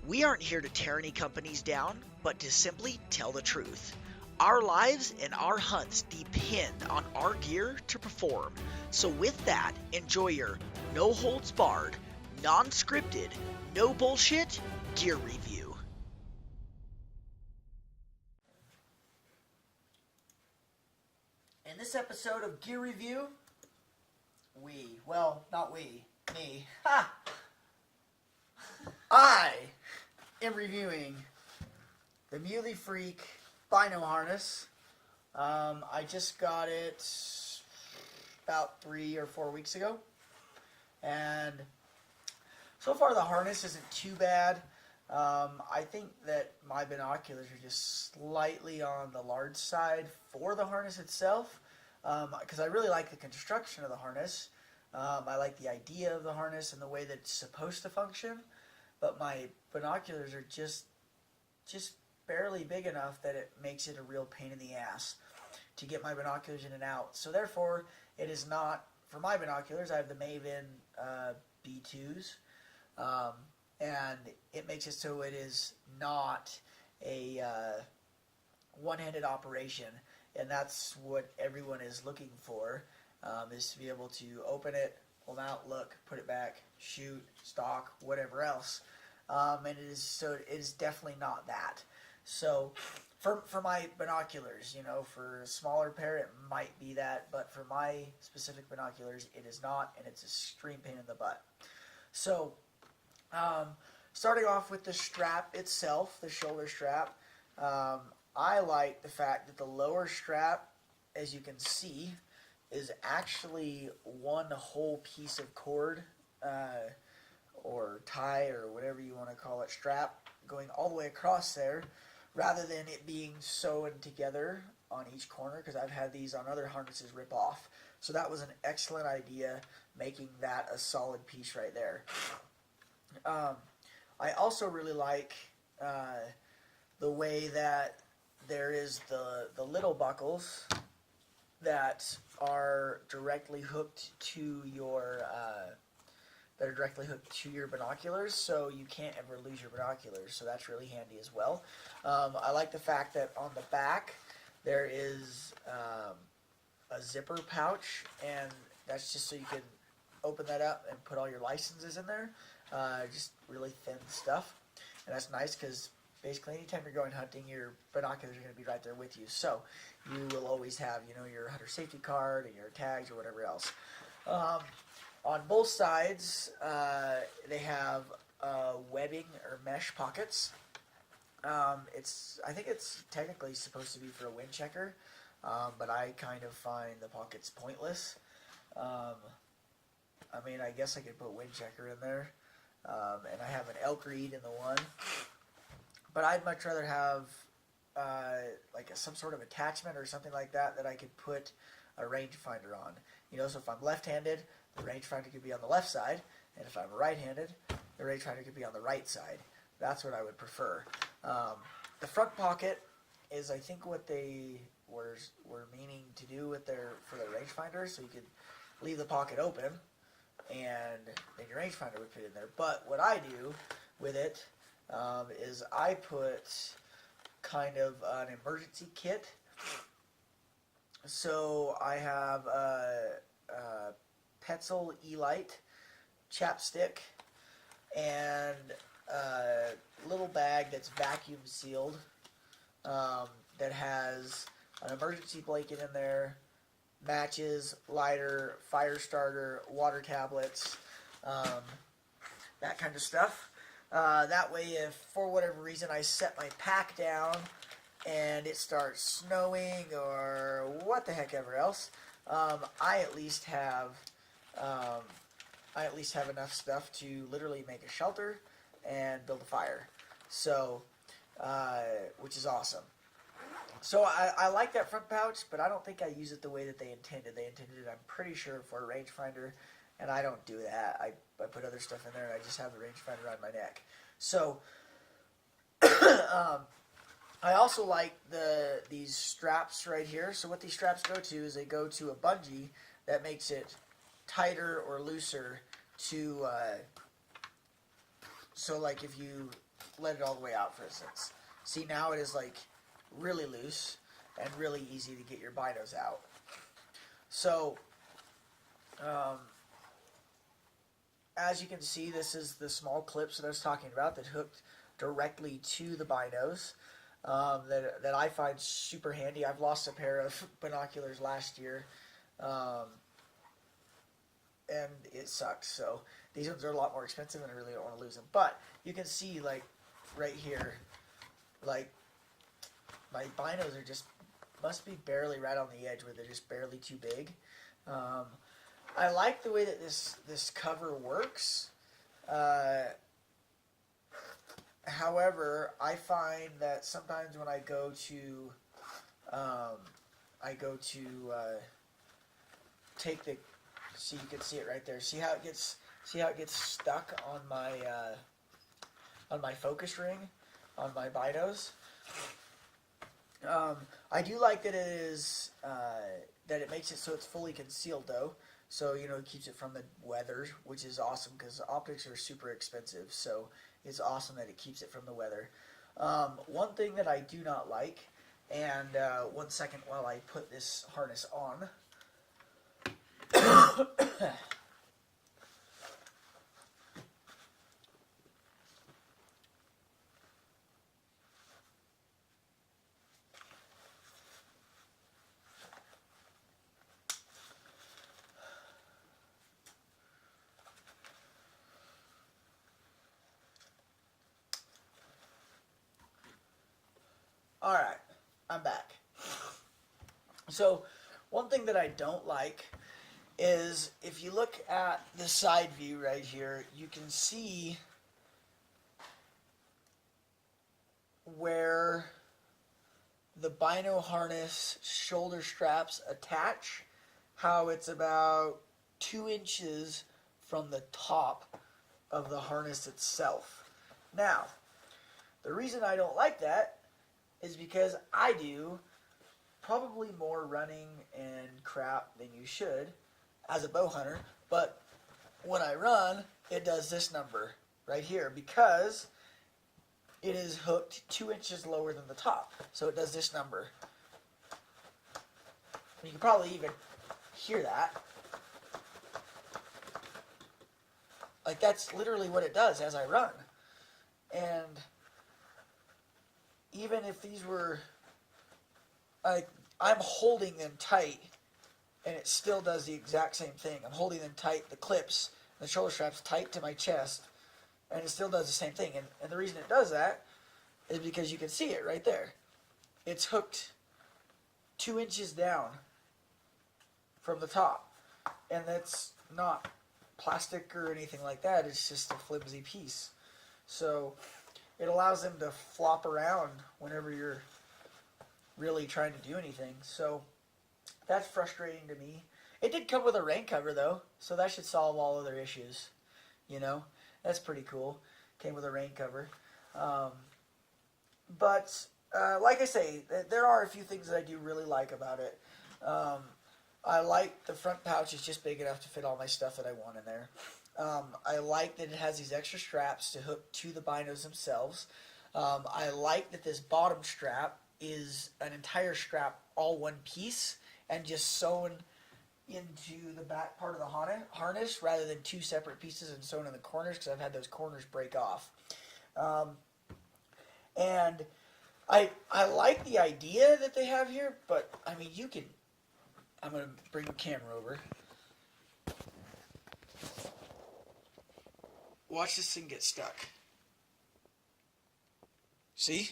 We aren't here to tear any companies down, but to simply tell the truth. Our lives and our hunts depend on our gear to perform. So, with that, enjoy your no holds barred, non scripted, no bullshit gear review. In this episode of Gear Review, me, I am reviewing the Muley Freak Binocular Harness. I just got it about 3 or 4 weeks ago, and so far the harness isn't too bad. I think that my binoculars are just slightly on the large side for the harness itself, because I really like the construction of the harness. I like the idea of the harness and the way that it's supposed to function, but my binoculars are just barely big enough that it makes it a real pain in the ass to get my binoculars in and out. So therefore, it is not, for my binoculars, I have the Maven B2s, and it makes it so it is not a one-handed operation, and that's what everyone is looking for, is to be able to open it, pull them out, look, put it back, shoot, stock, whatever else. And it is definitely not that. So for my binoculars, for a smaller pair it might be that, but for my specific binoculars it is not, and it's a extreme pain in the butt. So starting off with the strap itself, the shoulder strap, I like the fact that the lower strap, as you can see, is actually one whole piece of cord, or tie, or whatever you want to call it, strap, going all the way across there, rather than it being sewn together on each corner, because I've had these on other harnesses rip off. So that was an excellent idea, making that a solid piece right there. I also really like the way that there is the little buckles that are directly hooked to your binoculars, so you can't ever lose your binoculars. So that's really handy as well. I like the fact that on the back there is a zipper pouch, and that's just so you can open that up and put all your licenses in there. Just really thin stuff, and that's nice because basically anytime you're going hunting, your binoculars are going to be right there with you. So you will always have, your hunter safety card and your tags or whatever else. On both sides, they have webbing or mesh pockets. I think it's technically supposed to be for a wind checker, but I kind of find the pockets pointless. I guess I could put wind checker in there, and I have an elk reed in the one, but I'd much rather have some sort of attachment or something like that I could put a rangefinder on. So if I'm left-handed, the rangefinder could be on the left side, and if I'm right-handed, the rangefinder could be on the right side. That's what I would prefer. The front pocket is, I think, what they were meaning to do for their rangefinder, so you could leave the pocket open, and then your rangefinder would fit in there. But what I do with it is I put kind of an emergency kit. So I have a Petzl E-Lite chapstick and a little bag that's vacuum sealed, that has an emergency blanket in there, matches, lighter, fire starter, water tablets, that kind of stuff. That way, if for whatever reason I set my pack down and it starts snowing or what the heck ever else, I at least have enough stuff to literally make a shelter and build a fire. So, which is awesome. So I like that front pouch, but I don't think I use it the way that they intended. They intended it, I'm pretty sure, for a rangefinder, and I don't do that. I put other stuff in there, and I just have the rangefinder on my neck. So I also like these straps right here. So what these straps go to is they go to a bungee that makes it tighter or looser to, so like if you let it all the way out, for instance. See, now it is like really loose and really easy to get your binos out. So, as you can see, this is the small clips that I was talking about that hooked directly to the binos. That I find super handy. I've lost a pair of binoculars last year, and it sucks. So these ones are a lot more expensive, and I really don't want to lose them. But you can see, like, right here, like, my binos are just, must be barely right on the edge where they're just barely too big. I like the way that this cover works. However, I find that sometimes when I go to take the, see, you can see it right there. See how it gets stuck on my focus ring on my binos. I do like that it is that it makes it so it's fully concealed though. So, you know, it keeps it from the weather, which is awesome because optics are super expensive. So it's awesome that it keeps it from the weather. One thing that I do not like, and 1 second while I put this harness on. Alright, I'm back. So, one thing that I don't like is if you look at the side view right here, you can see where the bino harness shoulder straps attach, how it's about 2 inches from the top of the harness itself. Now, the reason I don't like that is because I do probably more running and crap than you should as a bow hunter, but when I run, it does this number right here because it is hooked 2 inches lower than the top. So it does this number. You can probably even hear that. Like, that's literally what it does as I run. And even if these were, like, I'm holding them tight, and it still does the exact same thing. I'm holding them tight, the clips, the shoulder straps tight to my chest, and it still does the same thing. And the reason it does that is because you can see it right there. It's hooked 2 inches down from the top, and that's not plastic or anything like that. It's just a flimsy piece. So it allows them to flop around whenever you're really trying to do anything. So that's frustrating to me. It did come with a rain cover though, so that should solve all other issues. You know, that's pretty cool. Came with a rain cover. But like I say, there are a few things that I do really like about it. I like the front pouch is just big enough to fit all my stuff that I want in there. I like that it has these extra straps to hook to the binos themselves. I like that this bottom strap is an entire strap, all one piece, and just sewn into the back part of the harness rather than two separate pieces and sewn in the corners, because I've had those corners break off. And I like the idea that they have here, but I mean, you can, I'm going to bring the camera over. Watch this thing get stuck. See?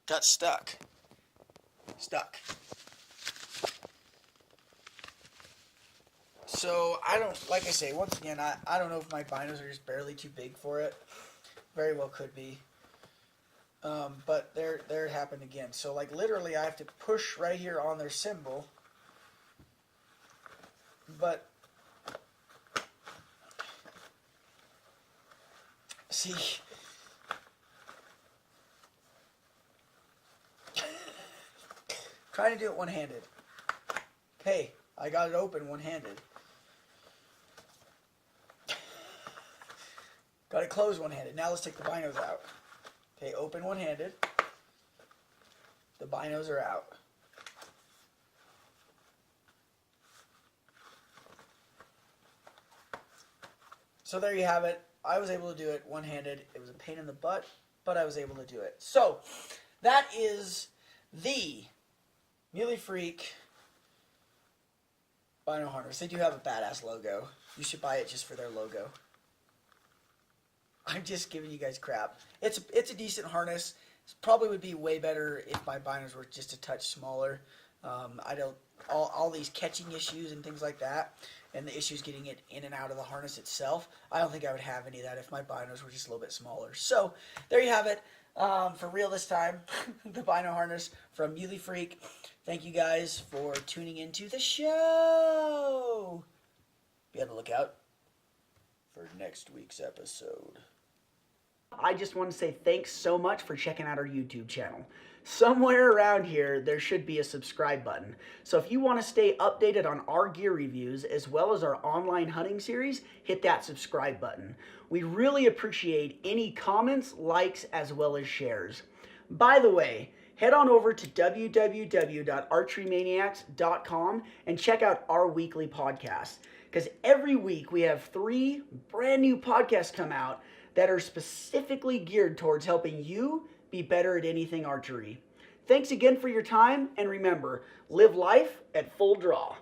Got stuck. Stuck. So, I don't, like I say, once again, I don't know if my binos are just barely too big for it. Very well could be. But there it happened again. So, like, literally, I have to push right here on their symbol. But, see, trying to do it one-handed. Hey, I got it open one-handed. Got it closed one-handed. Now let's take the binos out. Okay, open one-handed. The binos are out. So there you have it. I was able to do it one-handed. It was a pain in the butt, but I was able to do it. So that is the Muley Freak Bino Harness. They do have a badass logo. You should buy it just for their logo. I'm just giving you guys crap. It's a decent harness. It probably would be way better if my binos were just a touch smaller. I don't all these catching issues and things like that, and the issues getting it in and out of the harness itself. I don't think I would have any of that if my binos were just a little bit smaller. So there you have it. For real this time, the Bino harness from Muley Freak. Thank you guys for tuning into the show. Be on the lookout for next week's episode. I just want to say thanks so much for checking out our YouTube channel. Somewhere around here, there should be a subscribe button. So if you want to stay updated on our gear reviews, as well as our online hunting series, hit that subscribe button. We really appreciate any comments, likes, as well as shares. By the way, head on over to www.archerymaniacs.com and check out our weekly podcast. Because every week we have 3 brand new podcasts come out that are specifically geared towards helping you be better at anything archery. Thanks again for your time, and remember, live life at full draw.